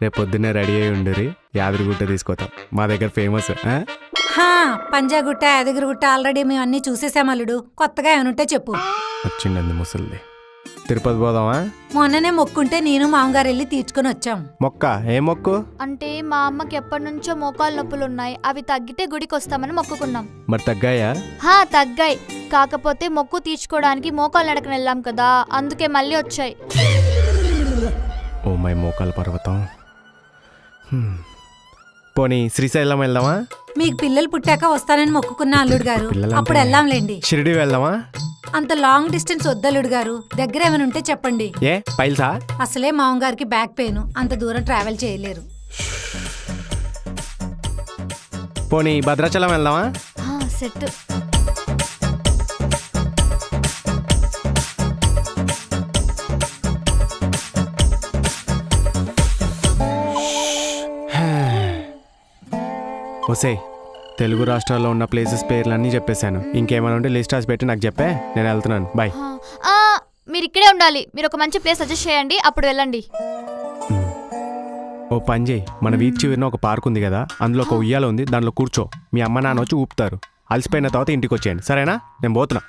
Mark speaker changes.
Speaker 1: రేపు పొద్దున్నే రెడీ అయి ఉండరి, యాదగిరిగుట్ట తీసుకొస్తాం. మా దగ్గర ఫేమస్.
Speaker 2: పంజాగుట్ట యాదగిరిగుట్ట ఆల్రెడీ మేము అన్ని చూసేసాం అల్లుడు. కొత్తగా ఏమనుంటే చెప్పు.
Speaker 1: వచ్చిండంది ముసలిది. తిరుపతి పోదామా?
Speaker 2: మొన్ననే మొక్కుంటే నేను మామగారు వెళ్ళి తీర్చుకొని వచ్చాం.
Speaker 1: మొక్క ఏ మొక్కు?
Speaker 3: అంటే మా అమ్మకి ఎప్పటి నుంచో మోకాలు నొప్పులు ఉన్నాయి, అవి తగ్గితే గుడికి వస్తామని మొక్కుకున్నాం.
Speaker 1: మరి తగ్గాయా?
Speaker 3: తగ్గాయి. కాకపోతే మొక్కు తీర్చుకోవడానికి మోకాలు నడకని వెళ్ళాం కదా, అందుకే మళ్ళీ వచ్చాయి.
Speaker 1: ఓ మై మోకాల పర్వతం. పోనీ శ్రీశైలం వెళ్దామా?
Speaker 2: మీకు పిల్లలు పుట్టాక వస్తానని మొక్కుకున్నా అల్లుడు గారు, అప్పుడు వెళ్దాంలేండి.
Speaker 1: షిరిడి వెళ్దామా?
Speaker 2: అంత లాంగ్ డిస్టెన్స్ వద్దల్లుడు గారు, దగ్గర ఏమైనా ఉంటే చెప్పండి.
Speaker 1: ఏ పైల్సా?
Speaker 2: అసలే మామగారికి బ్యాక్ పెయిన్, అంత దూరం ట్రావెల్ చేయలేరు.
Speaker 1: పోనీ భద్రాచలం వెళ్దామా?
Speaker 3: సెట్.
Speaker 1: ఒసే, తెలుగు రాష్ట్రాల్లో ఉన్న ప్లేసెస్ పేర్లన్నీ చెప్పేశాను. ఇంకేమైనా ఉంటే లిస్ట్ రాసి పెట్టి నాకు చెప్పే, నేను వెళ్తున్నాను. బాయ్.
Speaker 3: మీరు ఇక్కడే ఉండాలి. మీరు ఒక మంచి ప్లేస్ సజెస్ట్ చేయండి, అప్పుడు వెళ్ళండి.
Speaker 1: ఓ పని చేయి, మన వీధి చివరిన ఒక పార్క్ ఉంది కదా, అందులో ఒక ఉయ్యాల ఉంది, దాంట్లో కూర్చో. మీ అమ్మ నాన్న వచ్చి ఊపుతారు. అలసిపోయిన తర్వాత ఇంటికి వచ్చేయండి, సరేనా? నేను పోతున్నా.